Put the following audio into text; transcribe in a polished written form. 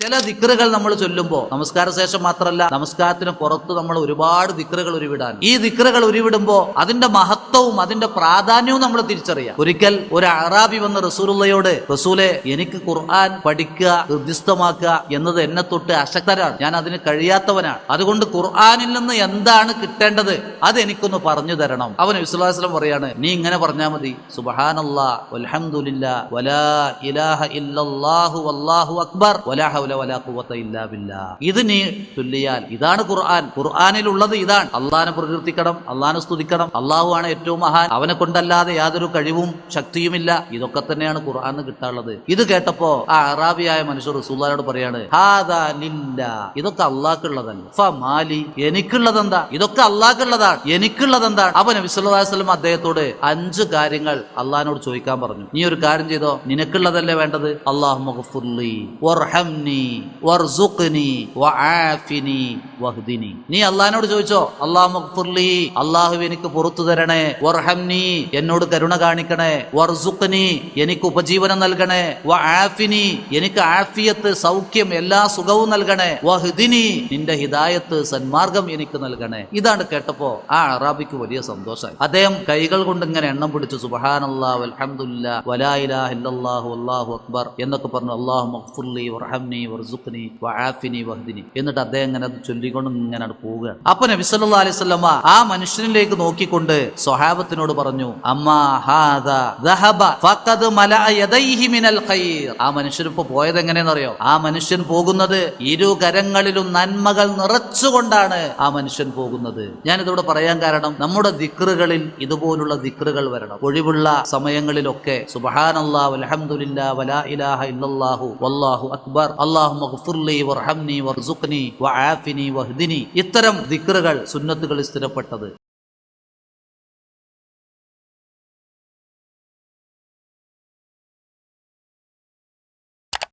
ചില ദിക്റുകൾ നമ്മൾ ചൊല്ലുമ്പോൾ നമസ്കാര ശേഷം മാത്രമല്ല, നമസ്കാരത്തിന് പുറത്ത് നമ്മൾ ഒരുപാട് ദിക്റുകൾ ഉരുവിടാൻ. ഈ ദിക്റുകൾ ഉരുവിടുമ്പോൾ അതിന്റെ മഹത്വവും അതിന്റെ പ്രാധാന്യവും നമ്മൾ തിരിച്ചറിയാം. ഒരിക്കൽ ഒരു അറാബി വന്ന് റസൂലുള്ളയോട്, റസൂലെ, എനിക്ക് ഖുർആൻ പഠിക്കുക, ഹൃദിസ്ഥമാക്കുക എന്നത് എന്നെ തൊട്ട് അശക്തരാണ്, ഞാൻ അതിന് കഴിയാത്തവനാണ്. അതുകൊണ്ട് ഖുർആനിൽ നിന്ന് എന്താണ് കിട്ടേണ്ടത് അത് എനിക്കൊന്ന് പറഞ്ഞു തരണം. അവൻ നബി സ്വല്ലല്ലാഹു അലൈഹി വസല്ലം പറയാണ്, നീ ഇങ്ങനെ പറഞ്ഞാൽ മതി, സുബ്ഹാനല്ലാഹ് വൽഹംദുലില്ലാഹ് വലാ ഇലാഹ ഇല്ലല്ലാഹു വല്ലാഹു അക്ബർ വലാ ഹൗല വലാ ഖുവത ഇല്ലാ ബില്ലാഹ്. ഇത് നീ ചൊല്ലിയാൽ ഇതാണ് ഖുർആൻ. ഖുർആനിലുള്ളത് ഇതാണ്. അള്ളാഹിനെ പ്രകീർത്തിക്കണം, അള്ളാഹിനെ സ്തുതിക്കണം, അള്ളാഹു ആണ് ഏറ്റവും മഹാൻ, അവനെ കൊണ്ടല്ലാതെ യാതൊരു കഴിവും ശക്തിയുമില്ല. ഇതൊക്കെ തന്നെയാണ് ഖുർആനിന് കിട്ടാനുള്ളത്. ഇത് കേട്ടപ്പോ ആ അറാബിയായ മനുഷ്യർ റസൂലുള്ളാഹിയോട് പറയാണ്, ഹാദാ ലില്ലാഹ്, ഇതൊക്കെ അള്ളാഹ്ക്കുള്ളതല്ല. ഫമാലി, എനിക്കുള്ളതെന്താ? ഇതൊക്കെ അള്ളാഹ്ക്കുള്ളതാണ്, എനിക്കുള്ളതെന്താണ്? അപ്പൊ നബി സല്ലല്ലാഹു അലൈഹി വസല്ലം അദ്ദേഹത്തോട് 5 കാര്യങ്ങൾ അള്ളാഹിനോട് ചോദിക്കാൻ പറഞ്ഞു. നീ ഒരു കാര്യം ചെയ്തോ, നിനക്കുള്ളതല്ലേ വേണ്ടത്? അല്ലാഹുമ്മഗ്ഫിർലി വർഹംനി വർസുഖ്നി വആഫിനി വഹ്ദിനി. നീ അള്ളാഹിനോട് ചോദിച്ചോ, അല്ലാഹുമ്മഗ്ഫിർലി, അള്ളാഹു എനിക്ക് പുറത്തു തരണേ, വർഹംനി, എന്നോട് കരുണ കാണിക്കണേ, വർസുഖ്നി, എനിക്ക് ഉപജീവനം നൽകണേ, വആഫിനി, എനിക്ക് ആഫിയത്ത്, സൗഖ്യം, എല്ലാ സുഖവും നൽകണേ, വഹ്ദിനി, നിന്റെ ഹിദായത്ത്, സന്മാർഗം എനിക്ക് നൽകണേ. ഇതാണ് കേട്ടപ്പോ ആ അറാബിക്ക് വലിയ സന്തോഷമായി. അദ്ദേഹം കൈകൾ കൊണ്ട് ഇങ്ങനെ എണ്ണം പിടിച്ചു, സുബ്ഹാനല്ലാഹ് വൽഹംദുലില്ലാഹ് വലാ ഇലാഹ ഇല്ലല്ലാഹു വല്ലാഹു അക്ബർ എന്നൊക്കെ പറഞ്ഞു, അല്ലാഹുമ്മഗ്ഫിർലി വർഹംനി വർസുഖ്നി വആഫിനി വഹ്ദിനി. എന്നിട്ട് അദ്ദേഹം ഇങ്ങനെ അത് ചൊല്ലിക്കൊണ്ട് ഇങ്ങനെ പോവുകയാണ്. അപ്പൊ നബി സല്ലല്ലാഹു അലൈഹി വസല്ലമ ആ മനുഷ്യനിലേക്ക് നോക്കിക്കൊണ്ട് സ്വഹാബത്തിനോട് പറഞ്ഞു, അമ്മാ ഹാദാ ദഹബ ഫഖദ് മലഅ യദൈഹി മിനൽ ഖൈർ. ആ മനുഷ്യൻ ഇപ്പൊ പോയത് എങ്ങനെയെന്നറിയോ? ആ മനുഷ്യൻ പോകുന്നത് ഇരു കരങ്ങളിലും നന്മകൾ നിറച്ചുകൊണ്ടാണ് ആ മനുഷ്യൻ പോകുന്നത്. ഞാനിതോടെ പറയാൻ കാരണം, നമ്മുടെ ദിക്റുകളിൽ ഇതുപോലുള്ള ദിക്റുകൾ വരണം. ഒഴിവുള്ള സമയങ്ങളിലൊക്കെ സുബ്ഹാനല്ലാഹ് വൽഹംദുലില്ലാഹ് വലാ ഇലാഹ ഇല്ലല്ലാഹു വല്ലാഹു അക്ബർ അല്ലാഹുമ്മഗ്ഫിർലി വർഹംനി വർസുഖ്നി വആഫിനി വഹ്ദിനി, ഇത്തരം ദിക്റുകൾ സുന്നത്തുകളിൽ സ്ഥിരപ്പെട്ടത്.